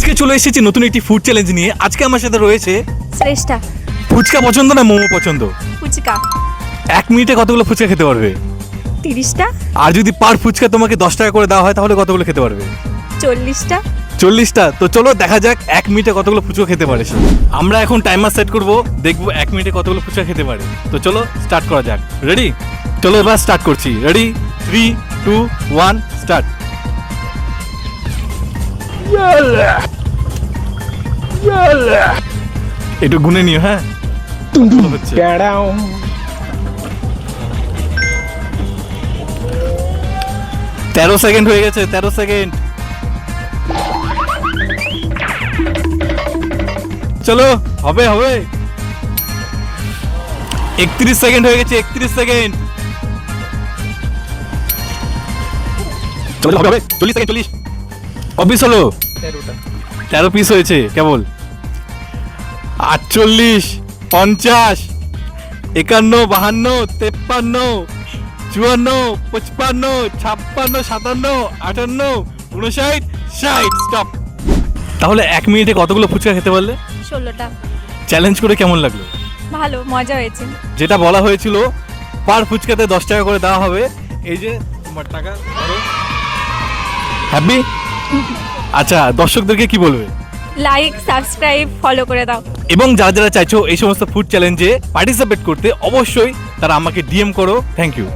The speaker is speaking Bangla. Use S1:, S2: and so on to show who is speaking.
S1: আজকে চলে এসেছি নতুন একটি ফুড চ্যালেঞ্জ নিয়ে। আজকে আমার সাথে রয়েছে
S2: শ্রেষ্ঠা।
S1: ফুচকা পছন্দ না মোমো পছন্দ?
S2: ফুচকা।
S1: 1 মিনিটে কতগুলো ফুচকা খেতে পারবে?
S2: 30টা।
S1: আর যদি পার ফুচকা তোমাকে 10 টাকা করে দেওয়া হয় তাহলে কতগুলো খেতে পারবে?
S2: 40টা।
S1: 40টা। তো চলো দেখা যাক 1 মিনিটে কতগুলো ফুচকা খেতে পারে সে। আমরা এখন টাইমার সেট করব, দেখবো 1 মিনিটে কতগুলো ফুচকা খেতে পারে। তো চলো স্টার্ট করা যাক। রেডি? চলো এবার স্টার্ট করছি। Ready 3 2 1 start. একটু গুনে নিও। হ্যাঁ হচ্ছে 13 সেকেন্ড হয়ে গেছে। 13 সেকেন্ড। চলো হবে হবে। 31 সেকেন্ড হয়ে গেছে। 31 সেকেন্ড। চলো হবে হবে। 40 সেকেন্ড। 40 অফিস হলো 13 পিস হয়েছে কেবল। 48 50 51 52 53 54 55 56 57 58 59 60। স্টপ। তাহলে 1 মিনিটে কতগুলো ফুচকা খেতে পারলে?
S2: 16টা।
S1: চ্যালেঞ্জ করে কেমন লাগলো?
S2: ভালো, মজা হয়েছে।
S1: যেটা বলা হয়েছিল পার ফুচকাতে 10 টাকা করে দেওয়া হবে। এই যে তোমার টাকা। হ্যাপি? আচ্ছা, দর্শকদেরকে কি বলবে?
S2: লাইক, সাবস্ক্রাইব, ফলো করে দাও।
S1: এবং যারা যারা চাইছো এই সমস্ত ফুড চ্যালেঞ্জে পার্টিসিপেট করতে, অবশ্যই তারা আমাকে ডিএম করো। Thank you.